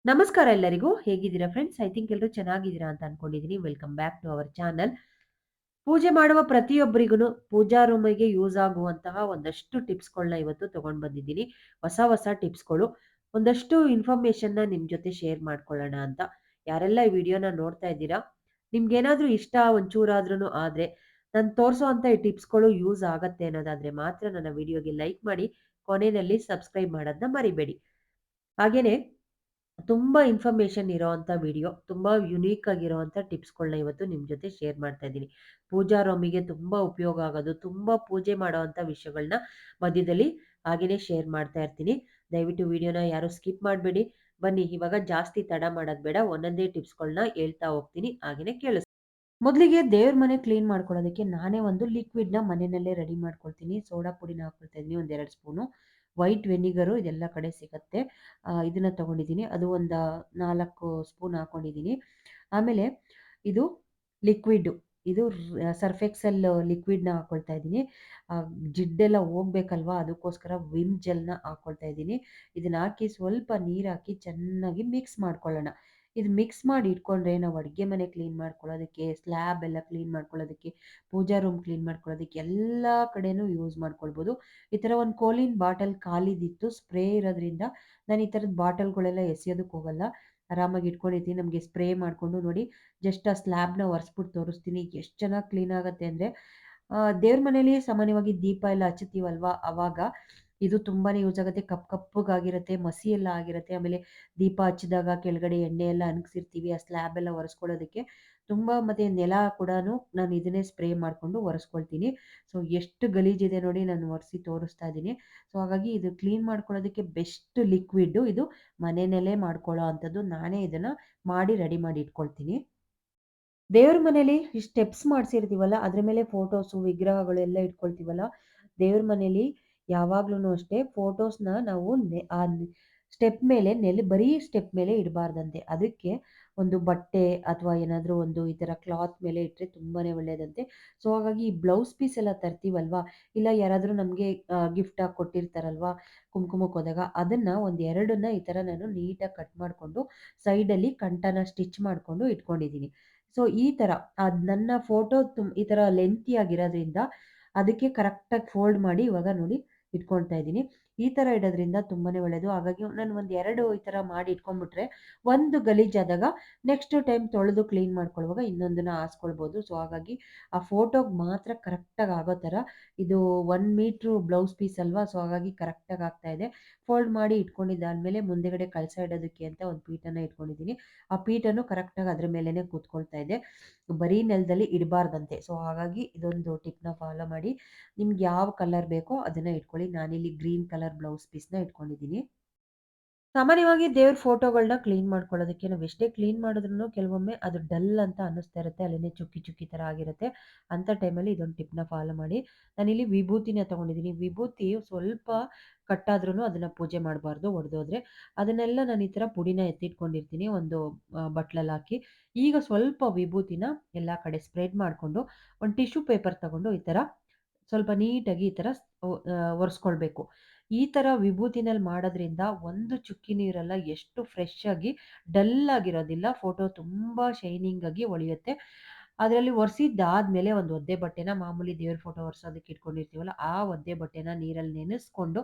ನಮಸ್ಕಾರ ಎಲ್ಲರಿಗೂ. ಹೇಗಿದ್ದೀರಾ ಫ್ರೆಂಡ್ಸ್? ಐ ಥಿಂಕ್ ಎಲ್ಲರೂ ಚೆನ್ನಾಗಿದ್ದೀರಾ ಅಂತ ಅನ್ಕೊಂಡಿದ್ದೀನಿ. Welcome back to our channel. ಪೂಜೆ ಮಾಡುವ ಪ್ರತಿಯೊಬ್ಬರಿಗೂನು ಪೂಜಾ ರೂಮಿಗೆ ಯೂಸ್ ಆಗುವಂತಹ ಒಂದಷ್ಟು ಟಿಪ್ಸ್‌ಗಳನ್ನ ಇವತ್ತು ತಗೊಂಡ್ ಬಂದಿದ್ದೀನಿ. ಹೊಸ ಹೊಸ ಟಿಪ್ಸ್‌ಗಳು. ಒಂದಷ್ಟು ಇನ್ಫಾರ್ಮೇಷನ್‌ನ ನಿಮ್ ಜೊತೆ ಶೇರ್ ಮಾಡ್ಕೊಳ್ಳೋಣ ಅಂತ. ಯಾರೆಲ್ಲ ಈ ವಿಡಿಯೋನ ನೋಡ್ತಾ ಇದ್ದೀರಾ, ನಿಮ್ಗೇನಾದ್ರೂ ಇಷ್ಟ ಒಂಚೂರಾದ್ರೂನು ಆದ್ರೆ, ನಾನು ತೋರಿಸುವಂತ ಈ ಟಿಪ್ಸ್‌ಗಳು ಯೂಸ್ ಆಗತ್ತೆ ಅನ್ನೋದಾದ್ರೆ ಮಾತ್ರ ನನ್ನ ವಿಡಿಯೋಗೆ ಲೈಕ್ ಮಾಡಿ, ಕೊನೆಯಲ್ಲಿ ಸಬ್ಸ್ಕ್ರೈಬ್ ಮಾಡೋದನ್ನ ಮರಿಬೇಡಿ. ಹಾಗೇನೆ ತುಂಬಾ ಇನ್ಫಾರ್ಮೇಷನ್ ಇರೋವಂಥ ವಿಡಿಯೋ. ತುಂಬಾ ಯುನೀಕ್ ಆಗಿರೋವಂಥ ಟಿಪ್ಸ್‌ಗಳನ್ನ ಇವತ್ತು ನಿಮ್ ಜೊತೆ ಶೇರ್ ಮಾಡ್ತಾ ಇದ್ದೀನಿ. ಪೂಜಾ ರೂಮಿಗೆ ತುಂಬಾ ಉಪಯೋಗ ಆಗೋದು, ತುಂಬಾ ಪೂಜೆ ಮಾಡೋವಂಥ ವಿಷಯಗಳನ್ನ ಮಧ್ಯದಲ್ಲಿ ಹಾಗೇನೆ ಶೇರ್ ಮಾಡ್ತಾ ಇರ್ತೀನಿ. ದಯವಿಟ್ಟು ವಿಡಿಯೋನ ಯಾರು ಸ್ಕಿಪ್ ಮಾಡಬೇಡಿ. ಬನ್ನಿ ಇವಾಗ ಜಾಸ್ತಿ ತಡ ಮಾಡೋದು ಬೇಡ. ಒಂದೊಂದೇ ಟಿಪ್ಸ್‌ಗಳನ್ನ ಹೇಳ್ತಾ ಹೋಗ್ತೀನಿ. ಹಾಗೇನೆ ಮೊದಲಿಗೆ ದೇವ್ರ ಮನೆ ಕ್ಲೀನ್ ಮಾಡ್ಕೊಳ್ಳೋದಕ್ಕೆ ನಾನೇ ಒಂದು ಲಿಕ್ವಿಡ್‌ನ ಮನೆಯಲ್ಲೇ ರೆಡಿ ಮಾಡ್ಕೊಳ್ತೀನಿ. ಸೋಡಾ ಪುಡಿನ ಹಾಕೊಳ್ತಾ ಇದ್ದೀನಿ ಒಂದು 2 ಸ್ಪೂನು. ವೈಟ್ ವೆನಿಗರು ಇದೆಲ್ಲ ಕಡೆ ಸಿಗತ್ತೆ. ಇದನ್ನ ತಗೊಂಡಿದ್ದೀನಿ. ಅದು ಒಂದು 4 ಸ್ಪೂನ್ ಹಾಕೊಂಡಿದ್ದೀನಿ. ಆಮೇಲೆ ಇದು ಲಿಕ್ವಿಡ್ಡು. ಇದು ಸರ್ಫ್ ಎಕ್ಸೆಲ್ ಲಿಕ್ವಿಡ್‌ನ ಹಾಕೊಳ್ತಾ ಇದ್ದೀನಿ. ಜಿಡ್ಡೆಲ್ಲ ಹೋಗ್ಬೇಕಲ್ವಾ ಅದಕ್ಕೋಸ್ಕರ ವಿಮ್ ಜೆಲ್‌ನ ಹಾಕೊಳ್ತಾ ಇದ್ದೀನಿ. ಇದನ್ನ ಹಾಕಿ ಸ್ವಲ್ಪ ನೀರು ಹಾಕಿ ಚೆನ್ನಾಗಿ ಮಿಕ್ಸ್ ಮಾಡ್ಕೊಳ್ಳೋಣ. ಇದು ಮಿಕ್ಸ್ ಮಾಡಿ ಇಟ್ಕೊಂಡ್ರೆ ನಾವು ಅಡುಗೆ ಮನೆ ಕ್ಲೀನ್ ಮಾಡ್ಕೊಳ್ಳೋದಕ್ಕೆ, ಸ್ಲ್ಯಾಬ್ ಎಲ್ಲ ಕ್ಲೀನ್ ಮಾಡ್ಕೊಳ್ಳೋದಕ್ಕೆ, ಪೂಜಾ ರೂಮ್ ಕ್ಲೀನ್ ಮಾಡ್ಕೊಳ್ಳೋದಕ್ಕೆ ಎಲ್ಲ ಕಡೆನೂ ಯೂಸ್ ಮಾಡ್ಕೊಳ್ಬೋದು. ಈ ಥರ ಒಂದು ಕೋಲಿನ್ ಬಾಟಲ್ ಖಾಲಿದಿತ್ತು ಸ್ಪ್ರೇ ಇರೋದ್ರಿಂದ ನಾನು ಈ ಥರದ ಬಾಟಲ್ಗಳೆಲ್ಲ ಎಸೆಯೋದಕ್ಕೆ ಹೋಗಲ್ಲ. ಆರಾಮಾಗಿ ಇಟ್ಕೊಂಡಿರ್ತೀನಿ. ನಮಗೆ ಸ್ಪ್ರೇ ಮಾಡಿಕೊಂಡು ನೋಡಿ ಜಸ್ಟ್ ಆ ಸ್ಲ್ಯಾಬ್‌ನ ಒರೆಸ್ಬಿಟ್ಟು ತೋರಿಸ್ತೀನಿ. ಎಷ್ಟು ಚೆನ್ನಾಗಿ ಕ್ಲೀನ್ ಆಗುತ್ತೆ ಅಂದರೆ ದೇವ್ರ ಮನೇಲಿ ಸಾಮಾನ್ಯವಾಗಿ ದೀಪ ಎಲ್ಲ ಹಚ್ಚುತ್ತೀವಲ್ವಾ ಅವಾಗ ಇದು ತುಂಬಾನೇ ಯೂಸ್ ಆಗುತ್ತೆ. ಕಪ್ಪಗಾಗಿರುತ್ತೆ, ಮಸಿ ಎಲ್ಲ ಆಗಿರುತ್ತೆ. ಆಮೇಲೆ ದೀಪ ಹಚ್ಚಿದಾಗ ಕೆಳಗಡೆ ಎಣ್ಣೆ ಎಲ್ಲ ಅಣಗ್ಸಿರ್ತೀವಿ. ಆ ಸ್ಲ್ಯಾಬ್ ಎಲ್ಲ ಒರೆಸ್ಕೊಳ್ಳೋದಕ್ಕೆ ತುಂಬಾ ಮತ್ತೆ ನೆಲ ಕೂಡಾನು ನಾನು ಇದನ್ನೇ ಸ್ಪ್ರೇ ಮಾಡ್ಕೊಂಡು ಒರೆಸ್ಕೊಳ್ತೀನಿ. ಸೊ ಎಷ್ಟು ಗಲೀಜಿದೆ ನೋಡಿ ನಾನು ಒರೆಸಿ ತೋರಿಸ್ತಾ ಇದ್ದೀನಿ. ಸೊ ಹಾಗಾಗಿ ಇದು ಕ್ಲೀನ್ ಮಾಡ್ಕೊಳ್ಳೋದಕ್ಕೆ ಬೆಸ್ಟ್ ಲಿಕ್ವಿಡ್ಡು. ಇದು ಮನೆಯಲ್ಲೇ ಮಾಡ್ಕೊಳ್ಳೋ ಅಂಥದ್ದು. ನಾನೇ ಇದನ್ನ ಮಾಡಿ ರೆಡಿ ಮಾಡಿ ಇಟ್ಕೊಳ್ತೀನಿ. ದೇವ್ರ ಮನೇಲಿ ಈ ಸ್ಟೆಪ್ಸ್ ಮಾಡ್ಸಿರ್ತೀವಲ್ಲ, ಅದ್ರ ಮೇಲೆ ಫೋಟೋಸು, ವಿಗ್ರಹಗಳೆಲ್ಲ ಇಟ್ಕೊಳ್ತೀವಲ್ಲ, ದೇವ್ರ ಮನೇಲಿ ಯಾವಾಗ್ಲೂನು ಅಷ್ಟೇ ಫೋಟೋಸ್‌ನ ನಾವು ಸ್ಟೆಪ್ ಮೇಲೆ ಬರೀ ಸ್ಟೆಪ್ ಮೇಲೆ ಇಡಬಾರ್ದಂತೆ. ಅದಕ್ಕೆ ಒಂದು ಬಟ್ಟೆ ಅಥವಾ ಏನಾದ್ರೂ ಒಂದು ಈ ಥರ ಕ್ಲಾತ್ ಮೇಲೆ ಇಟ್ರೆ ತುಂಬಾನೇ ಒಳ್ಳೇದಂತೆ. ಸೊ ಹಾಗಾಗಿ ಈ ಬ್ಲೌಸ್ ಪೀಸ್ ಎಲ್ಲ ತರ್ತೀವಲ್ವಾ, ಇಲ್ಲ ಯಾರಾದ್ರೂ ನಮ್ಗೆ ಗಿಫ್ಟ್ ಆಗಿ ಕೊಟ್ಟಿರ್ತಾರಲ್ವಾ, ಕುಂಕುಮಕ್ಕೆ ಹೋದಾಗ ಅದನ್ನ ಒಂದ್ 2ನ್ನ ಈ ತರ ನಾನು ನೀಟಾಗಿ ಕಟ್ ಮಾಡ್ಕೊಂಡು ಸೈಡಲ್ಲಿ ಕಂಠನ ಸ್ಟಿಚ್ ಮಾಡ್ಕೊಂಡು ಇಟ್ಕೊಂಡಿದ್ದೀನಿ. ಸೊ ಈ ತರ ನನ್ನ ಫೋಟೋ ಈ ತರ ಲೆಂಥಿ ಆಗಿರೋದ್ರಿಂದ ಅದಕ್ಕೆ ಕರೆಕ್ಟಾಗಿ ಫೋಲ್ಡ್ ಮಾಡಿ ಇವಾಗ ನೋಡಿ ಇಟ್ಕೊಳ್ತಾ ಇದ್ದೀನಿ. ಈ ತರ ಇಡೋದ್ರಿಂದ ತುಂಬಾನೇ ಒಳ್ಳೇದು. ಹಾಗಾಗಿ ನಾನು ಒಂದ್ 2 ಈ ತರ ಮಾಡಿ ಇಟ್ಕೊಂಡ್ಬಿಟ್ರೆ ಒಂದು ಗಲೀಜಾದಾಗ ನೆಕ್ಸ್ಟ್ ಟೈಮ್ ತೊಳೆದು ಕ್ಲೀನ್ ಮಾಡ್ಕೊಳ್ಳುವಾಗ ಇನ್ನೊಂದನ್ನ ಹಾಸ್ಕೊಳ್ಬೋದು. ಸೊ ಹಾಗಾಗಿ ಆ ಫೋಟೋಗೆ ಮಾತ್ರ ಕರೆಕ್ಟಾಗಿ ಆಗೋ ತರ ಇದು 1 ಮೀಟ್ರು ಬ್ಲೌಸ್ ಪೀಸ್ ಅಲ್ವಾ, ಸೊ ಹಾಗಾಗಿ ಕರೆಕ್ಟಾಗಿ ಆಗ್ತಾ ಇದೆ. ಫೋಲ್ಡ್ ಮಾಡಿ ಇಟ್ಕೊಂಡಿದ್ದಾದ್ಮೇಲೆ ಮುಂದೆಗಡೆ ಕಳಸ ಇಡೋದಕ್ಕೆ ಅಂತ ಒಂದು ಪೀಠನ ಇಟ್ಕೊಂಡಿದ್ದೀನಿ. ಆ ಪೀಠನು ಕರೆಕ್ಟಾಗಿ ಅದ್ರ ಮೇಲೇನೆ ಕೂತ್ಕೊಳ್ತಾ ಇದೆ. ಬರೀ ನೆಲದಲ್ಲಿ ಇಡಬಾರ್ದಂತೆ. ಸೊ ಹಾಗಾಗಿ ಇದೊಂದು ಟಿಪ್‌ನ ಫಾಲೋ ಮಾಡಿ ನಿಮ್ಗೆ ಯಾವ ಕಲರ್ ಬೇಕೋ ಅದನ್ನ ಇಟ್ಕೊಳ್ಳಿ. ನಾನಿಲ್ಲಿ ಗ್ರೀನ್ ಕಲರ್ ಬ್ಲೌಸ್ ಪೀಸ್‌ನ ಇಟ್ಕೊಂಡಿದ್ದೀನಿ. ಸಾಮಾನ್ಯವಾಗಿ ದೇವ್ರ ಫೋಟೋಗಳನ್ನ ಕ್ಲೀನ್ ಮಾಡ್ಕೊಳ್ಳೋದಕ್ಕೆ ನಾವು ಎಷ್ಟೇ ಕ್ಲೀನ್ ಮಾಡಿದ್ರೂ ಕೆಲವೊಮ್ಮೆ ಅದು ಡಲ್ ಅಂತ ಅನ್ನಿಸ್ತಾ ಇರುತ್ತೆ. ಅಲ್ಲೇನೇ ಚುಕ್ಕಿ ಚುಕ್ಕಿ ಥರ ಆಗಿರುತ್ತೆ. ಅಂಥ ಟೈಮಲ್ಲಿ ಇದೊಂದು ಟಿಪ್‌ನ ಫಾಲೋ ಮಾಡಿ. ನಾನಿಲ್ಲಿ ವಿಭೂತಿನ ತಗೊಂಡಿದ್ದೀನಿ. ವಿಭೂತಿ ಸ್ವಲ್ಪ ಕಟ್ಟಾದ್ರೂ ಅದನ್ನ ಪೂಜೆ ಮಾಡಬಾರ್ದು ಒಡೆದೋದ್ರೆ. ಅದನ್ನೆಲ್ಲ ನಾನು ಈ ಥರ ಪುಡಿನ ಎತ್ತಿಟ್ಕೊಂಡಿರ್ತೀನಿ ಒಂದು ಬಟ್ಲಲ್ಲಿ ಹಾಕಿ. ಈಗ ಸ್ವಲ್ಪ ವಿಭೂತಿನ ಎಲ್ಲ ಕಡೆ ಸ್ಪ್ರೆಡ್ ಮಾಡಿಕೊಂಡು ಒಂದು ಟಿಶ್ಯೂ ಪೇಪರ್ ತಗೊಂಡು ಈ ಥರ ಸ್ವಲ್ಪ ನೀಟಾಗಿ ಈ ಥರ ಒರೆಸ್ಕೊಳ್ಬೇಕು. ಈ ಥರ ವಿಭೂತಿನಲ್ಲಿ ಮಾಡೋದ್ರಿಂದ ಒಂದು ಚುಕ್ಕಿನೂ ಇರಲ್ಲ. ಎಷ್ಟು ಫ್ರೆಶ್ ಆಗಿ ಡಲ್ ಆಗಿರೋದಿಲ್ಲ. ಫೋಟೋ ತುಂಬಾ ಶೈನಿಂಗ್ ಆಗಿ ಹೊಳೆಯುತ್ತೆ. ಅದರಲ್ಲಿ ಒರೆಸಿದ್ದಾದ್ಮೇಲೆ ಒಂದು ಒದ್ದೆ ಬಟ್ಟೆನ ಮಾಮೂಲಿ ದೇವ್ರ ಫೋಟೋ ಒರೆಸೋದಕ್ಕೆ ಇಟ್ಕೊಂಡಿರ್ತೀವಲ್ಲ, ಆ ಒದ್ದೆ ಬಟ್ಟೆನ ನೀರಲ್ಲಿ ನೆನೆಸ್ಕೊಂಡು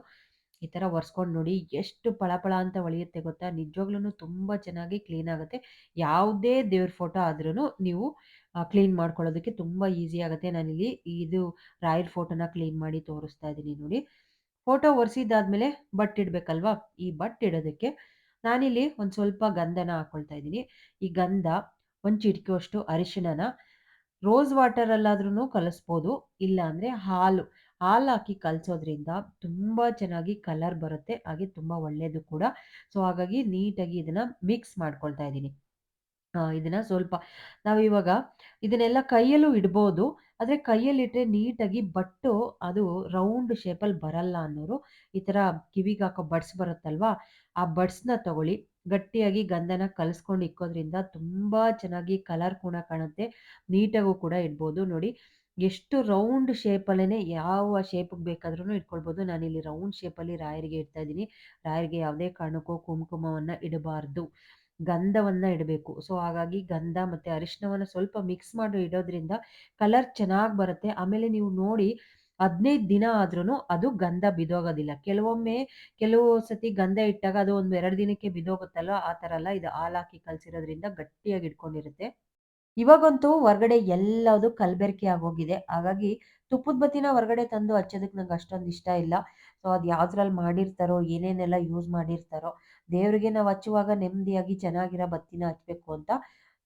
ಈ ಥರ ಒರೆಸ್ಕೊಂಡು ನೋಡಿ ಎಷ್ಟು ಫಳಫಳ ಅಂತ ಹೊಳೆಯುತ್ತೆ ಗೊತ್ತಾ? ನಿಜವಾಗ್ಲೂನು ತುಂಬಾ ಚೆನ್ನಾಗಿ ಕ್ಲೀನ್ ಆಗುತ್ತೆ. ಯಾವುದೇ ದೇವ್ರ ಫೋಟೋ ಆದ್ರೂನು ನೀವು ಕ್ಲೀನ್ ಮಾಡ್ಕೊಳ್ಳೋದಕ್ಕೆ ತುಂಬಾ ಈಸಿ ಆಗುತ್ತೆ. ನಾನಿಲ್ಲಿ ಇದು ರಾಯರ್ ಫೋಟೋನ ಕ್ಲೀನ್ ಮಾಡಿ ತೋರಿಸ್ತಾ ಇದ್ದೀನಿ ನೋಡಿ. ಫೋಟೋ ಒರೆಸಿದ್ದಾದ್ಮೇಲೆ ಬಟ್ಟಿಡ್ಬೇಕಲ್ವಾ? ಈ ಬಟ್ಟಿಡೋದಕ್ಕೆ ನಾನಿಲ್ಲಿ ಒಂದು ಸ್ವಲ್ಪ ಗಂಧನ ಹಾಕೊಳ್ತಾ ಇದ್ದೀನಿ. ಈ ಗಂಧ, ಒಂದು ಚಿಟಿಕೆಯಷ್ಟು ಅರಿಶಿಣನ ರೋಸ್ ವಾಟರಲ್ಲಾದ್ರೂ ಕಲಸ್ಬೋದು. ಇಲ್ಲ ಅಂದ್ರೆ ಹಾಲು ಹಾಕಿ ಕಲಸೋದ್ರಿಂದ ತುಂಬಾ ಚೆನ್ನಾಗಿ ಕಲರ್ ಬರುತ್ತೆ. ಹಾಗೆ ತುಂಬಾ ಒಳ್ಳೇದು ಕೂಡ. ಸೊ ಹಾಗಾಗಿ ನೀಟಾಗಿ ಇದನ್ನ ಮಿಕ್ಸ್ ಮಾಡ್ಕೊಳ್ತಾ ಇದ್ದೀನಿ. ಇದನ್ನ ಸ್ವಲ್ಪ ನಾವಿವಾಗ ಇದನ್ನೆಲ್ಲ ಕೈಯಲ್ಲೂ ಇಡ್ಬೋದು. ಆದ್ರೆ ಕೈಯಲ್ಲಿಟ್ರೆ ನೀಟಾಗಿ ಬಟ್ಟು ಅದು ರೌಂಡ್ ಶೇಪಲ್ಲಿ ಬರಲ್ಲ ಅನ್ನೋರು, ಈ ಥರ ಕಿವಿಗೆ ಹಾಕೋ ಬಡ್ಸ್ ಬರುತ್ತಲ್ವಾ? ಆ ಬಡ್ಸ್‌ನ ತಗೊಳ್ಳಿ. ಗಟ್ಟಿಯಾಗಿ ಗಂಧನ ಕಲಸ್ಕೊಂಡು ಇಕ್ಕೋದ್ರಿಂದ ತುಂಬಾ ಚೆನ್ನಾಗಿ ಕಲರ್ ಕೂಡ ಕಾಣುತ್ತೆ. ನೀಟಾಗೂ ಕೂಡ ಇಡ್ಬೋದು ನೋಡಿ. ಎಷ್ಟು ರೌಂಡ್ ಶೇಪಲ್ಲೇನೆ ಯಾವ ಶೇಪ್‌ಗೆ ಬೇಕಾದ್ರೂನು ಇಟ್ಕೊಳ್ಬೋದು. ನಾನಿಲ್ಲಿ ರೌಂಡ್ ಶೇಪಲ್ಲಿ ರಾಯರಿಗೆ ಇಡ್ತಾ ಇದ್ದೀನಿ. ರಾಯರಿಗೆ ಯಾವುದೇ ಕಾರಣಕ್ಕೂ ಕುಂಕುಮವನ್ನ ಇಡಬಾರ್ದು. ಗಂಧವನ್ನ ಇಡಬೇಕು. ಸೊ, ಹಾಗಾಗಿ ಗಂಧ ಮತ್ತೆ ಅರಿಶಿಣವನ್ನ ಸ್ವಲ್ಪ ಮಿಕ್ಸ್ ಮಾಡಿ ಇಡೋದ್ರಿಂದ ಕಲರ್ ಚೆನ್ನಾಗ್ ಬರುತ್ತೆ. ಆಮೇಲೆ ನೀವು ನೋಡಿ 15 ದಿನ ಆದ್ರೂನು ಅದು ಗಂಧ ಬಿದೋಗೋದಿಲ್ಲ. ಕೆಲವು ಸತಿ ಗಂಧ ಇಟ್ಟಾಗ ಅದು ಒಂದು 2 ದಿನಕ್ಕೆ ಬಿದೋಗುತ್ತಲ್ವಾ? ಆ ಥರ ಅಲ್ಲ. ಇದು ಹಾಲ್ ಹಾಕಿ ಕಲ್ಸಿರೋದ್ರಿಂದ ಗಟ್ಟಿಯಾಗಿ ಇಟ್ಕೊಂಡಿರುತ್ತೆ. ಇವಾಗಂತೂ ಹೊರಗಡೆ ಎಲ್ಲದು ಕಲಬೆರಕೆ ಆಗೋಗಿದೆ. ಹಾಗಾಗಿ ತುಪ್ಪದ ಬತ್ತಿನ ಹೊರಗಡೆ ತಂದು ಹಚ್ಚೋದಕ್ಕೆ ನಂಗೆ ಅಷ್ಟೊಂದು ಇಷ್ಟ ಇಲ್ಲ. ಸೊ ಅದು ಯಾವ್ದ್ರಲ್ಲಿ ಮಾಡಿರ್ತಾರೋ, ಏನೇನೆಲ್ಲ ಯೂಸ್ ಮಾಡಿರ್ತಾರೋ, ದೇವರಿಗೆ ನಾವು ಹಚ್ಚುವಾಗ ನೆಮ್ಮದಿಯಾಗಿ ಚೆನ್ನಾಗಿರೋ ಬತ್ತಿನ ಹಚ್ಬೇಕು ಅಂತ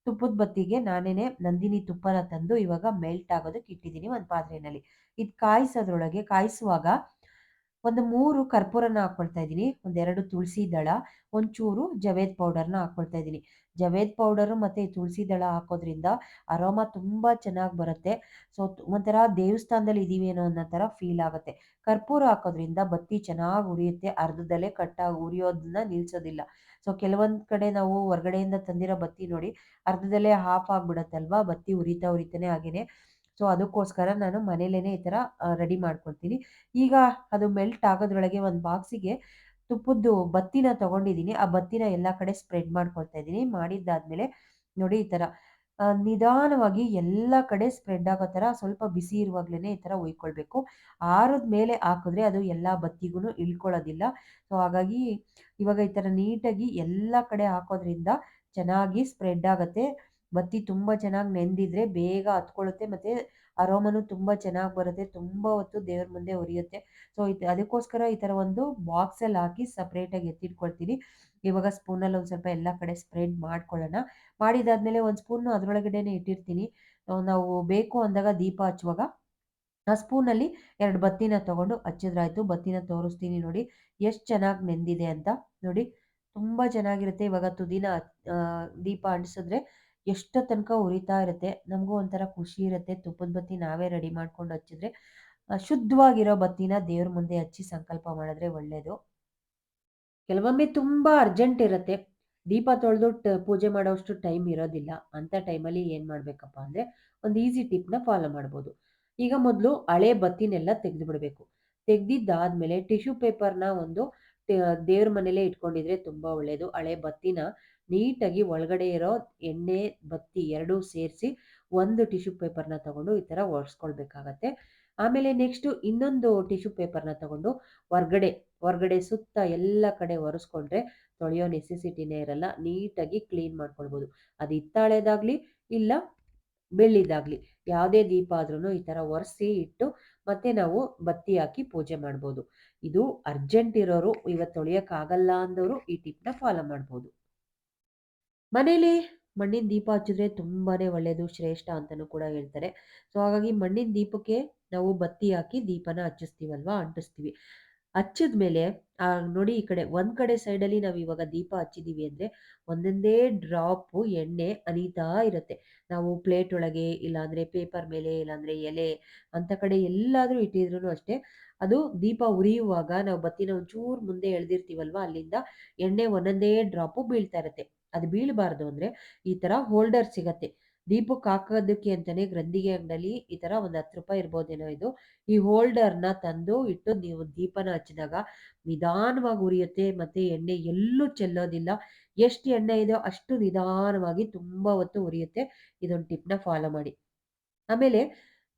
ತುಪ್ಪದ ಬತ್ತಿಗೆ ನಾನೇನೆ ನಂದಿನಿ ತುಪ್ಪನ ತಂದು ಇವಾಗ ಮೆಲ್ಟ್ ಆಗೋದಕ್ಕೆ ಇಟ್ಟಿದ್ದೀನಿ ಒಂದು ಪಾತ್ರೆನಲ್ಲಿ. ಇದು ಕಾಯಿಸುವಾಗ ಒಂದು 3 ಕರ್ಪೂರನ ಹಾಕ್ಕೊಳ್ತಾ ಇದ್ದೀನಿ. ಒಂದೆರಡು ತುಳಸಿ ದಳ, ಒಂಚೂರು ಜವೇದ್ ಪೌಡರ್‌ನ ಹಾಕ್ಕೊಳ್ತಾ ಇದ್ದೀನಿ. ಜವೇದ್ ಪೌಡರು ಮತ್ತೆ ತುಳಸಿ ದಳ ಹಾಕೋದ್ರಿಂದ ಅರೋಮಾ ತುಂಬಾ ಚೆನ್ನಾಗಿ ಬರುತ್ತೆ. ಸೊ ಒಂಥರ ದೇವಸ್ಥಾನದಲ್ಲಿ ಇದೀವೇನೋ ಅನ್ನೋ ಥರ ಫೀಲ್ ಆಗುತ್ತೆ. ಕರ್ಪೂರ ಹಾಕೋದ್ರಿಂದ ಬತ್ತಿ ಚೆನ್ನಾಗಿ ಉರಿಯುತ್ತೆ. ಅರ್ಧದಲ್ಲೇ ಕಟ್ಟಾಗಿ ಉರಿಯೋದನ್ನ ನಿಲ್ಸೋದಿಲ್ಲ. ಸೊ ಕೆಲವೊಂದ್ ಕಡೆ ನಾವು ಹೊರಗಡೆಯಿಂದ ತಂದಿರೋ ಬತ್ತಿ ನೋಡಿ ಅರ್ಧದಲ್ಲೇ ಆಫ್ ಆಗ್ಬಿಡತ್ತಲ್ವಾ? ಬತ್ತಿ ಉರಿತಾನೆ ಹಾಗೇನೆ. ಸೊ ಅದಕ್ಕೋಸ್ಕರ ನಾನು ಮನೇಲೇನೆ ಈ ಥರ ರೆಡಿ ಮಾಡ್ಕೊಳ್ತೀನಿ. ಈಗ ಅದು ಮೆಲ್ಟ್ ಆಗೋದ್ರೊಳಗೆ ಒಂದು ಬಾಕ್ಸಿಗೆ ತುಪ್ಪದ್ದು ಬತ್ತಿನ ತಗೊಂಡಿದ್ದೀನಿ. ಆ ಬತ್ತಿನ ಎಲ್ಲ ಕಡೆ ಸ್ಪ್ರೆಡ್ ಮಾಡ್ಕೊಳ್ತಾ ಇದ್ದೀನಿ. ಮಾಡಿದ್ದಾದ್ಮೇಲೆ ನೋಡಿ ಈ ಥರ ನಿಧಾನವಾಗಿ ಎಲ್ಲ ಕಡೆ ಸ್ಪ್ರೆಡ್ ಆಗೋ ಥರ ಸ್ವಲ್ಪ ಬಿಸಿ ಇರುವಾಗ್ಲೇನೆ ಈ ಥರ ಹುಯ್ಕೊಳ್ಬೇಕು. ಆರಿದ ಮೇಲೆ ಹಾಕಿದ್ರೆ ಅದು ಎಲ್ಲ ಬತ್ತಿಗೂನು ಇಳ್ಕೊಳ್ಳೋದಿಲ್ಲ. ಸೊ ಹಾಗಾಗಿ ಇವಾಗ ಈ ಥರ ನೀಟಾಗಿ ಎಲ್ಲ ಕಡೆ ಹಾಕೋದ್ರಿಂದ ಚೆನ್ನಾಗಿ ಸ್ಪ್ರೆಡ್ ಆಗತ್ತೆ. ಬತ್ತಿ ತುಂಬ ಚೆನ್ನಾಗಿ ನೆಂದಿದ್ರೆ ಬೇಗ ಹತ್ಕೊಳ್ಳುತ್ತೆ ಮತ್ತೆ ಅರೋಮನು ತುಂಬ ಚೆನ್ನಾಗಿ ಬರುತ್ತೆ. ತುಂಬ ಹೊತ್ತು ದೇವ್ರ ಮುಂದೆ ಉರಿಯುತ್ತೆ. ಸೊ ಅದಕ್ಕೋಸ್ಕರ ಈ ಥರ ಒಂದು ಬಾಕ್ಸಲ್ಲಿ ಹಾಕಿ ಸಪ್ರೇಟಾಗಿ ಎತ್ತಿಟ್ಕೊಳ್ತೀನಿ. ಇವಾಗ ಸ್ಪೂನಲ್ಲಿ ಒಂದು ಸ್ವಲ್ಪ ಎಲ್ಲ ಕಡೆ ಸ್ಪ್ರೆಡ್ ಮಾಡ್ಕೊಳ್ಳೋಣ. ಮಾಡಿದಾದ್ಮೇಲೆ ಒಂದು ಸ್ಪೂನು ಅದರೊಳಗಡೆನೆ ಇಟ್ಟಿರ್ತೀನಿ. ನಾವು ಬೇಕು ಅಂದಾಗ ದೀಪ ಹಚ್ಚುವಾಗ ಆ ಸ್ಪೂನಲ್ಲಿ 2 ಬತ್ತಿನ ತಗೊಂಡು ಹಚ್ಚಿದ್ರಾಯ್ತು. ಬತ್ತಿನ ತೋರಿಸ್ತೀನಿ ನೋಡಿ ಎಷ್ಟು ಚೆನ್ನಾಗಿ ನೆಂದಿದೆ ಅಂತ. ನೋಡಿ ತುಂಬ ಚೆನ್ನಾಗಿರುತ್ತೆ. ಇವಾಗ ತುದಿನ ದೀಪ ಅಂಟಿಸಿದ್ರೆ ಎಷ್ಟೋ ತನಕ ಉರಿತಾ ಇರುತ್ತೆ. ನಮಗೂ ಒಂಥರ ಖುಷಿ ಇರುತ್ತೆ. ತುಪ್ಪದ ಬತ್ತಿ ನಾವೇ ರೆಡಿ ಮಾಡ್ಕೊಂಡು ಹಚ್ಚಿದ್ರೆ ಶುದ್ಧವಾಗಿರೋ ಬತ್ತಿನ ದೇವ್ರ ಮುಂದೆ ಹಚ್ಚಿ ಸಂಕಲ್ಪ ಮಾಡಿದ್ರೆ ಒಳ್ಳೇದು. ಕೆಲವೊಮ್ಮೆ ತುಂಬಾ ಅರ್ಜೆಂಟ್ ಇರುತ್ತೆ. ದೀಪ ತೊಳೆದು ಪೂಜೆ ಮಾಡೋವಷ್ಟು ಟೈಮ್ ಇರೋದಿಲ್ಲ. ಅಂಥ ಟೈಮಲ್ಲಿ ಏನು ಮಾಡಬೇಕಪ್ಪ ಅಂದರೆ ಒಂದು ಈಸಿ ಟಿಪ್‌ನ ಫಾಲೋ ಮಾಡ್ಬೋದು. ಈಗ ಮೊದಲು ಹಳೆ ಬತ್ತಿನೆಲ್ಲ ತೆಗೆದುಬಿಡಬೇಕು. ತೆಗೆದಿದ್ದಾದ್ಮೇಲೆ ಟಿಶ್ಯೂ ಪೇಪರ್‌ನ ಒಂದು ತೆ ದೇವ್ರ ಮನೇಲೇ ಇಟ್ಕೊಂಡಿದ್ರೆ ತುಂಬ ಒಳ್ಳೆಯದು. ಹಳೆ ಬತ್ತಿನ ನೀಟಾಗಿ ಒಳಗಡೆ ಇರೋ ಎಣ್ಣೆ, ಬತ್ತಿ ಎರಡೂ ಸೇರಿಸಿ ಒಂದು ಟಿಶ್ಯೂ ಪೇಪರ್‌ನ ತಗೊಂಡು ಈ ಥರ ಒರೆಸ್ಕೊಳ್ಬೇಕಾಗತ್ತೆ. ಆಮೇಲೆ ನೆಕ್ಸ್ಟು ಇನ್ನೊಂದು ಟಿಶ್ಯೂ ಪೇಪರ್‌ನ ತಗೊಂಡು ಹೊರ್ಗಡೆ ಹೊರಗಡೆ ಸುತ್ತ ಎಲ್ಲ ಕಡೆ ಒರೆಸ್ಕೊಂಡ್ರೆ ತೊಳೆಯೋ ನೆಸೆಸಿಟಿನೇ ಇರಲ್ಲ. ನೀಟಾಗಿ ಕ್ಲೀನ್ ಮಾಡ್ಕೊಳ್ಬೋದು. ಅದು ಹಿತ್ತಾಳೆದಾಗ್ಲಿ ಇಲ್ಲ ಬೆಳ್ಳಿದಾಗ್ಲಿ ಯಾವುದೇ ದೀಪ ಆದ್ರೂನು ಈ ಥರ ಒರೆಸಿ ಇಟ್ಟು ಮತ್ತೆ ನಾವು ಬತ್ತಿ ಹಾಕಿ ಪೂಜೆ ಮಾಡ್ಬೋದು. ಇದು ಅರ್ಜೆಂಟ್ ಇರೋರು ಇವತ್ತು ತೊಳೆಯೋಕ್ಕಾಗಲ್ಲ ಅಂದೋರು ಈ ಟಿಪ್‌ನ ಫಾಲೋ ಮಾಡ್ಬೋದು. ಮನೇಲಿ ಮಣ್ಣಿನ ದೀಪ ಹಚ್ಚಿದ್ರೆ ತುಂಬಾನೇ ಒಳ್ಳೆಯದು, ಶ್ರೇಷ್ಠ ಅಂತಲೂ ಕೂಡ ಹೇಳ್ತಾರೆ. ಸೊ ಹಾಗಾಗಿ ಮಣ್ಣಿನ ದೀಪಕ್ಕೆ ನಾವು ಬತ್ತಿ ಹಾಕಿ ದೀಪನ ಹಚ್ಚಿಸ್ತೀವಲ್ವಾ, ಅಂಟಿಸ್ತೀವಿ. ಹಚ್ಚಿದ್ಮೇಲೆ ನೋಡಿ ಈ ಕಡೆ ಒಂದ್ ಕಡೆ ಸೈಡಲ್ಲಿ ನಾವು ಇವಾಗ ದೀಪ ಹಚ್ಚಿದೀವಿ ಅಂದ್ರೆ ಒಂದೊಂದೇ ಡ್ರಾಪು ಎಣ್ಣೆ ಹನಿತಾ ಇರುತ್ತೆ. ನಾವು ಪ್ಲೇಟ್ ಒಳಗೆ ಇಲ್ಲಾಂದ್ರೆ ಪೇಪರ್ ಮೇಲೆ ಇಲ್ಲಾಂದ್ರೆ ಎಲೆ ಅಂತ ಕಡೆ ಎಲ್ಲಾದ್ರೂ ಇಟ್ಟಿದ್ರೂ ಅಷ್ಟೇ ಅದು ದೀಪ ಉರಿಯುವಾಗ ನಾವು ಬತ್ತಿನ ಒಂಚೂರು ಮುಂದೆ ಎಳ್ದಿರ್ತೀವಲ್ವಾ ಅಲ್ಲಿಂದ ಎಣ್ಣೆ ಒಂದೊಂದೇ ಡ್ರಾಪು ಬೀಳ್ತಾ ಇರುತ್ತೆ. ಅದು ಬೀಳಬಾರ್ದು ಅಂದ್ರೆ ಈ ತರ ಹೋಲ್ಡರ್ ಸಿಗತ್ತೆ. ದೀಪಕ್ಕೆ ಹಾಕೋದಕ್ಕೆ ಅಂತಾನೆ ಗ್ರಂಥಿಗೆ ಅಂಗಡಿಯಲ್ಲಿ ಈ ತರ ಒಂದು ₹10 ಇರ್ಬೋದೇನೋ ಇದು. ಈ ಹೋಲ್ಡರ್‌ನ ತಂದು ಇಟ್ಟು ನೀವು ದೀಪನ ಹಚ್ಚಿದಾಗ ನಿಧಾನವಾಗಿ ಉರಿಯುತ್ತೆ ಮತ್ತೆ ಎಣ್ಣೆ ಎಲ್ಲೂ ಚೆಲ್ಲೋದಿಲ್ಲ. ಎಷ್ಟು ಎಣ್ಣೆ ಇದೆಯೋ ಅಷ್ಟು ನಿಧಾನವಾಗಿ ತುಂಬಾ ಹೊತ್ತು ಉರಿಯುತ್ತೆ. ಇದೊಂದು ಟಿಪ್‌ನ ಫಾಲೋ ಮಾಡಿ. ಆಮೇಲೆ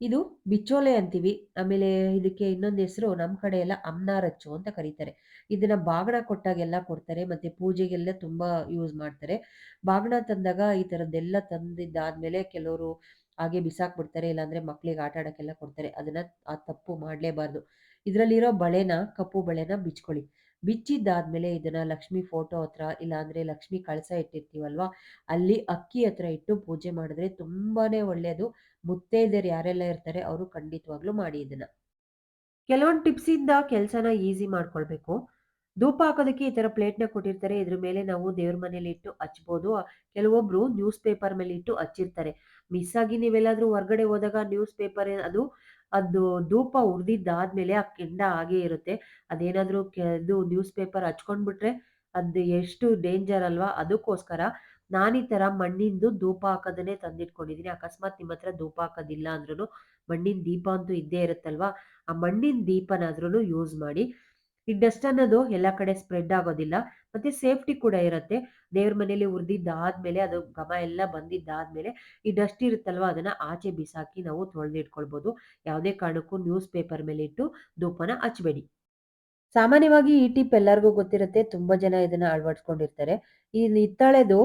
ಇದು ಬಿಚ್ಚೋಲೆ ಅಂತೀವಿ. ಆಮೇಲೆ ಇದಕ್ಕೆ ಇನ್ನೊಂದು ಹೆಸರು ನಮ್ಮ ಕಡೆ ಎಲ್ಲ ಅಮ್ನಾರಚ್ಚು ಅಂತ ಕರೀತಾರೆ. ಇದನ್ನ ಬಾಗ್ನ ಕೊಟ್ಟಾಗೆಲ್ಲ ಕೊಡ್ತಾರೆ. ಮತ್ತೆ ಪೂಜೆಗೆಲ್ಲ ತುಂಬಾ ಯೂಸ್ ಮಾಡ್ತಾರೆ. ಬಾಗ್ನ ತಂದಾಗ ಈ ಥರದ್ದೆಲ್ಲ ತಂದಿದ್ದಾದ್ಮೇಲೆ ಕೆಲವರು ಹಾಗೆ ಬಿಸಾಕ್ಬಿಡ್ತಾರೆ. ಇಲ್ಲಾಂದ್ರೆ ಮಕ್ಳಿಗೆ ಆಟ ಆಡಕ್ಕೆಲ್ಲ ಕೊಡ್ತಾರೆ. ಅದನ್ನ ಆ ತಪ್ಪು ಮಾಡ್ಲೇಬಾರ್ದು. ಇದ್ರಲ್ಲಿರೋ ಬಳೆನ, ಕಪ್ಪು ಬಳೆನ ಬಿಚ್ಕೊಳ್ಳಿ. ಬಿಚ್ಚಿದ್ದಾದ್ಮೇಲೆ ಇದನ್ನ ಲಕ್ಷ್ಮಿ ಫೋಟೋ ಹತ್ರ ಇಲ್ಲಾಂದ್ರೆ ಲಕ್ಷ್ಮಿ ಕಳಸ ಇಟ್ಟಿರ್ತೀವಲ್ವಾ, ಅಲ್ಲಿ ಅಕ್ಕಿ ಹತ್ರ ಇಟ್ಟು ಪೂಜೆ ಮಾಡಿದ್ರೆ ತುಂಬಾನೇ ಒಳ್ಳೆಯದು. ಮುತ್ತೈದೆಯರು ಯಾರೆಲ್ಲ ಇರ್ತಾರೆ ಅವರು ಖಂಡಿತವಾಗ್ಲೂ ಮಾಡಿ ಇದನ್ನ. ಕೆಲವೊಂದು ಟಿಪ್ಸಿಂದ ಕೆಲಸನ ಈಸಿ ಮಾಡ್ಕೊಳ್ಬೇಕು. ಧೂಪ ಹಾಕೋದಕ್ಕೆ ಈ ಥರ ಪ್ಲೇಟ್‌ನ ಕೊಟ್ಟಿರ್ತಾರೆ. ಇದ್ರ ಮೇಲೆ ನಾವು ದೇವ್ರ ಮನೇಲಿ ಇಟ್ಟು ಹಚ್ಬೋದು. ಕೆಲವೊಬ್ರು ನ್ಯೂಸ್ ಪೇಪರ್ ಮೇಲೆ ಇಟ್ಟು ಹಚ್ಚಿರ್ತಾರೆ. ಮಿಸ್ ಆಗಿ ನೀವೆಲ್ಲಾದ್ರೂ ಹೊರಗಡೆ ಹೋದಾಗ ನ್ಯೂಸ್ ಪೇಪರ್ ಅದು ಧೂಪ ಉರಿದಿದ್ದಾದ್ಮೇಲೆ ಆ ಕೆಂಡ ಹಾಗೇ ಇರುತ್ತೆ. ಅದೇನಾದ್ರೂ ಇದು ನ್ಯೂಸ್ ಪೇಪರ್ ಹಚ್ಕೊಂಡ್ಬಿಟ್ರೆ ಅದು ಎಷ್ಟು ಡೇಂಜರ್ ಅಲ್ವಾ? ಅದಕ್ಕೋಸ್ಕರ ನಾನು ಈ ತರ ಮಣ್ಣಿಂದು ಧೂಪ ಹಾಕೋದನ್ನೇ ತಂದಿಟ್ಕೊಂಡಿದ್ದೀನಿ. ಅಕಸ್ಮಾತ್ ನಿಮ್ಮ ಹತ್ರ ಧೂಪ ಹಾಕೋದಿಲ್ಲ ಅಂದ್ರೂ ಮಣ್ಣಿನ ದೀಪ ಅಂತೂ ಇದ್ದೇ ಇರುತ್ತಲ್ವಾ, ಆ ಮಣ್ಣಿನ ದೀಪನಾದ್ರೂ ಯೂಸ್ ಮಾಡಿ. ಈ ಡಸ್ಟ್ ಅನ್ನೋದು ಎಲ್ಲ ಕಡೆ ಸ್ಪ್ರೆಡ್ ಆಗೋದಿಲ್ಲ, ಮತ್ತೆ ಸೇಫ್ಟಿ ಕೂಡ ಇರುತ್ತೆ. ದೇವ್ರ ಮನೇಲಿ ಉರ್ದಿದ್ದಾದ್ಮೇಲೆ ಅದು ಘಮ ಎಲ್ಲ ಬಂದಿದ್ದಾದ್ಮೇಲೆ ಈ ಡಸ್ಟ್ ಇರುತ್ತಲ್ವಾ ಅದನ್ನ ಆಚೆ ಬಿಸಾಕಿ ನಾವು ತೊಳೆದಿಟ್ಕೊಳ್ಬೋದು. ಯಾವುದೇ ಕಾರಣಕ್ಕೂ ನ್ಯೂಸ್ ಪೇಪರ್ ಮೇಲೆ ಇಟ್ಟು ಧೂಪನ ಹಚ್ಬೇಡಿ. ಸಾಮಾನ್ಯವಾಗಿ ಈ ಟಿಪ್ ಎಲ್ಲರಿಗೂ ಗೊತ್ತಿರುತ್ತೆ. ತುಂಬಾ ಜನ ಇದನ್ನ ಅಳವಡಿಸ್ಕೊಂಡಿರ್ತಾರೆ. ಈ ಹಿತ್ತಾಳೆದು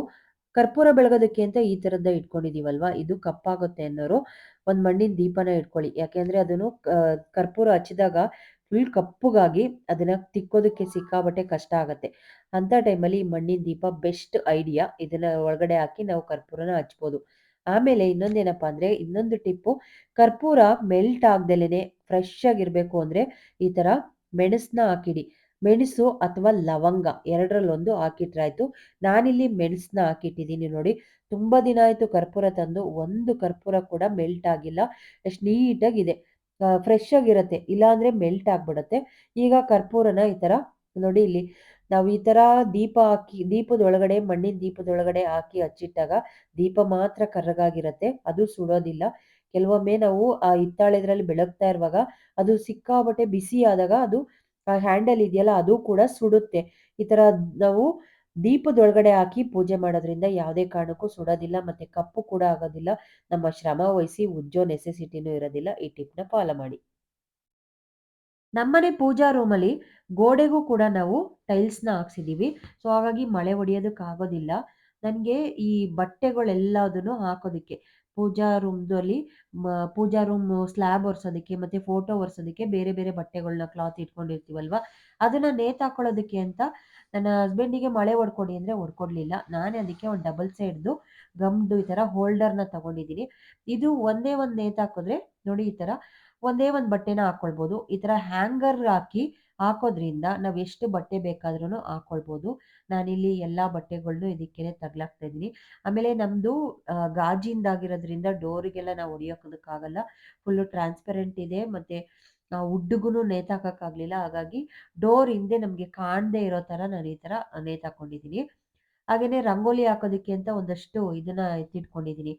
ಕರ್ಪೂರ ಬೆಳಗೋದಕ್ಕೆ ಅಂತ ಈ ತರದ್ದ ಇಟ್ಕೊಂಡಿದೀವಲ್ವಾ, ಇದು ಕಪ್ಪಾಗುತ್ತೆ ಅನ್ನೋರು ಒಂದ್ ಮಣ್ಣಿನ ದೀಪನ ಇಟ್ಕೊಳ್ಳಿ. ಯಾಕೆಂದ್ರೆ ಅದನ್ನು ಕರ್ಪೂರ ಹಚ್ಚಿದಾಗ ಫುಲ್ ಕಪ್ಪುಗಾಗಿ ಅದನ್ನ ತಿಕ್ಕೋದಕ್ಕೆ ಸಿಕ್ಕಾಬಟ್ಟೆ ಕಷ್ಟ ಆಗತ್ತೆ. ಅಂತ ಟೈಮಲ್ಲಿ ಈ ಮಣ್ಣಿನ ದೀಪ ಬೆಸ್ಟ್ ಐಡಿಯಾ. ಇದನ್ನ ಒಳಗಡೆ ಹಾಕಿ ನಾವು ಕರ್ಪೂರನ ಹಚ್ಬೋದು. ಆಮೇಲೆ ಇನ್ನೊಂದೇನಪ್ಪಾ ಅಂದ್ರೆ, ಇನ್ನೊಂದು ಟಿಪ್ಪು, ಕರ್ಪೂರ ಮೆಲ್ಟ್ ಆಗ್ದಲೇನೆ ಫ್ರೆಶ್ ಆಗಿರ್ಬೇಕು ಅಂದ್ರೆ ಈ ತರ ಮೆಣಸನ್ನ ಹಾಕಿಡಿ. ಮೆಣಸು ಅಥವಾ ಲವಂಗ ಎರಡರಲ್ಲೊಂದು ಹಾಕಿಟ್ರಾಯ್ತು. ನಾನಿಲ್ಲಿ ಮೆಣಸನ್ನ ಹಾಕಿಟ್ಟಿದ್ದೀನಿ ನೋಡಿ. ತುಂಬಾ ದಿನ ಆಯ್ತು ಕರ್ಪೂರ ತಂದು, ಒಂದು ಕರ್ಪೂರ ಕೂಡ ಮೆಲ್ಟ್ ಆಗಿಲ್ಲ. ಎಷ್ಟು ನೀಟಾಗಿದೆ, ಫ್ರೆಶ್ ಆಗಿರತ್ತೆ. ಇಲ್ಲಾಂದ್ರೆ ಮೆಲ್ಟ್ ಆಗ್ಬಿಡತ್ತೆ. ಈಗ ಕರ್ಪೂರನ ಈ ತರ ನೋಡಿ, ಇಲ್ಲಿ ನಾವು ಈ ತರ ದೀಪ ಹಾಕಿ ದೀಪದೊಳಗಡೆ ಮಣ್ಣಿನ ದೀಪದೊಳಗಡೆ ಹಾಕಿ ಹಚ್ಚಿಟ್ಟಾಗ ದೀಪ ಮಾತ್ರ ಕರ್ರಗಾಗಿರತ್ತೆ, ಅದು ಸುಡೋದಿಲ್ಲ. ಕೆಲವೊಮ್ಮೆ ನಾವು ಆ ಹಿತ್ತಾಳೆದ್ರಲ್ಲಿ ಬೆಳಗ್ತಾ ಇರುವಾಗ ಅದು ಸಿಕ್ಕಾಬಟ್ಟೆ ಬಿಸಿ ಆದಾಗ ಅದು ಆ ಹ್ಯಾಂಡಲ್ ಇದೆಯಲ್ಲ ಅದು ಕೂಡ ಸುಡುತ್ತೆ. ಈ ತರ ನಾವು ದೀಪದೊಳಗಡೆ ಹಾಕಿ ಪೂಜೆ ಮಾಡೋದ್ರಿಂದ ಯಾವುದೇ ಕಾರಣಕ್ಕೂ ಸುಡೋದಿಲ್ಲ, ಮತ್ತೆ ಕಪ್ಪು ಕೂಡ ಆಗೋದಿಲ್ಲ. ನಮ್ಮ ಶ್ರಮ ವಹಿಸಿ ಉಜ್ಜೋ ನೆಸೆಸಿಟಿನೂ ಇರೋದಿಲ್ಲ. ಈ ಟಿಪ್ನ ಫಾಲೋ ಮಾಡಿ. ನಮ್ಮನೆ ಪೂಜಾ ರೂಮಲ್ಲಿ ಗೋಡೆಗೂ ಕೂಡ ನಾವು ಟೈಲ್ಸ್‌ನ ಹಾಕ್ಸಿದೀವಿ. ಸೊ, ಹಾಗಾಗಿ ಮಳೆ ಹೊಡೆಯೋದಕ್ಕಾಗೋದಿಲ್ಲ. ನನಗೆ ಈ ಬಟ್ಟೆಗಳೆಲ್ಲದನ್ನು ಹಾಕೋದಿಕ್ಕೆ ಪೂಜಾ ರೂಮ್‌ದಲ್ಲಿ ಪೂಜಾ ರೂಮ್ ಸ್ಲ್ಯಾಬ್ ಒರ್ಸೋದಕ್ಕೆ ಮತ್ತೆ ಫೋಟೋ ಒರ್ಸೋದಕ್ಕೆ ಬೇರೆ ಬೇರೆ ಬಟ್ಟೆಗಳನ್ನ ಕ್ಲಾತ್ ಇಟ್ಕೊಂಡಿರ್ತೀವಲ್ವಾ, ಅದನ್ನ ನೇತಾಕೊಳ್ಳೋದಕ್ಕೆ ಅಂತ ನನ್ನ ಹಸ್ಬೆಂಡಿಗೆ ಮಳೆ ಹೊಡ್ಕೊಡಿ ಅಂದ್ರೆ ಹೊಡ್ಕೊಡ್ಲಿಲ್ಲ. ನಾನೇ ಅದಕ್ಕೆ ಒಂದು ಡಬಲ್ ಸೈಡ್‌ದು ಗಮ್‌ದು ಈ ತರ ಹೋಲ್ಡರ್‌ನ ತಗೊಂಡಿದ್ದೀನಿ. ಇದು ಒಂದೇ ಒಂದು ನೇತಾಕಿದ್ರೆ ನೋಡಿ, ಈ ತರ ಒಂದೇ ಒಂದು ಬಟ್ಟೆನ ಹಾಕೊಳ್ಬೋದು. ಈ ತರ ಹ್ಯಾಂಗರ್ ಹಾಕಿ ಹಾಕೋದ್ರಿಂದ ನಾವ್ ಎಷ್ಟು ಬಟ್ಟೆ ಬೇಕಾದ್ರೂನು ಹಾಕೊಳ್ಬೋದು. ನಾನಿಲ್ಲಿ ಎಲ್ಲಾ ಬಟ್ಟೆಗಳ್ನು ಇದಕ್ಕೇನೆ ತಗ್ಲಾಕ್ತಾ ಇದೀನಿ. ಆಮೇಲೆ ನಮ್ದು ಗಾಜಿಂದಾಗಿರೋದ್ರಿಂದ ಡೋರಿಗೆಲ್ಲ ನಾವು ಹೊಡಿಯೋದಕ್ಕಾಗಲ್ಲ. ಫುಲ್ಲು ಟ್ರಾನ್ಸ್‌ಪರೆಂಟ್ ಇದೆ. ಮತ್ತೆ ವುಡ್‌ಗುನು ನೇತಾಕಕ್ಕಾಗ್ಲಿಲ್ಲ. ಹಾಗಾಗಿ ಡೋರ್ ಹಿಂದೆ ನಮ್ಗೆ ಕಾಣ್ದೇ ಇರೋ ತರ ನಾನು ಈ ತರ ನೇತಾಕೊಂಡಿದೀನಿ. ಹಾಗೇನೆ ರಂಗೋಲಿ ಹಾಕೋದಕ್ಕೆ ಅಂತ ಒಂದಷ್ಟು ಇದನ್ನ ಎತ್ತಿಟ್ಕೊಂಡಿದೀನಿ.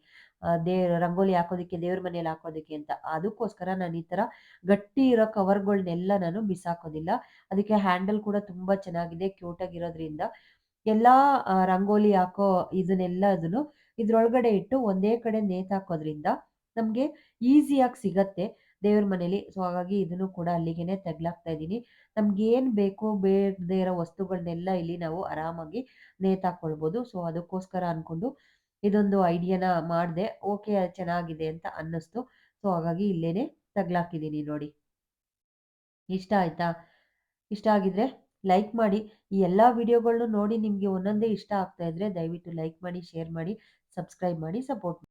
ರಂಗೋಲಿ ಹಾಕೋದಕ್ಕೆ ದೇವ್ರ ಮನೇಲಿ ಹಾಕೋದಕ್ಕೆ ಅಂತ. ಅದಕ್ಕೋಸ್ಕರ ನಾನು ಈ ತರ ಗಟ್ಟಿ ಇರೋ ಕವರ್‌ಗಳ್ನೆಲ್ಲ ನಾನು ಬಿಸಾಕೋದಿಲ್ಲ. ಅದಕ್ಕೆ ಹ್ಯಾಂಡಲ್ ಕೂಡ ತುಂಬಾ ಚೆನ್ನಾಗಿದೆ, ಕ್ಯೂಟ್ ಆಗಿರೋದ್ರಿಂದ ಎಲ್ಲಾ ರಂಗೋಲಿ ಹಾಕೋ ಇದನ್ನೆಲ್ಲದನ್ನು ಇದ್ರೊಳಗಡೆ ಇಟ್ಟು ಒಂದೇ ಕಡೆ ನೇತಾಕೋದ್ರಿಂದ ನಮ್ಗೆ ಈಸಿಯಾಗಿ ಸಿಗತ್ತೆ ದೇವ್ರ ಮನೇಲಿ. ಸೊ, ಹಾಗಾಗಿ ಇದನ್ನು ಕೂಡ ಅಲ್ಲಿಗೇನೆ ತೆಗ್ಲಾಕ್ತಾ ಇದೀನಿ. ನಮ್ಗೇನ್ ಬೇಕು ಬೇಡದೇ ಇರೋ ವಸ್ತುಗಳನ್ನೆಲ್ಲ ಇಲ್ಲಿ ನಾವು ಆರಾಮಾಗಿ ನೇತಾಕೊಳ್ಬೋದು. ಸೊ, ಅದಕ್ಕೋಸ್ಕರ ಅನ್ಕೊಂಡು ಇದೊಂದು ಐಡಿಯಾನ ಮಾಡ್ದೆ. ಓಕೆ, ಚೆನ್ನಾಗಿದೆ ಅಂತ ಅನ್ನಿಸ್ತು. ಸೊ, ಹಾಗಾಗಿ ಇಲ್ಲೇನೆ ತಗ್ಲಾಕಿದೀನಿ ನೋಡಿ. ಇಷ್ಟ ಆಯ್ತಾ? ಇಷ್ಟ ಆಗಿದ್ರೆ ಲೈಕ್ ಮಾಡಿ. ಈ ಎಲ್ಲಾ ವಿಡಿಯೋಗಳ್ನು ನೋಡಿ ನಿಮ್ಗೆ ಒಂದೊಂದೇ ಇಷ್ಟ ಆಗ್ತಾ ಇದ್ರೆ ದಯವಿಟ್ಟು ಲೈಕ್ ಮಾಡಿ, ಶೇರ್ ಮಾಡಿ, ಸಬ್ಸ್ಕ್ರೈಬ್ ಮಾಡಿ, ಸಪೋರ್ಟ್ ಮಾಡಿ.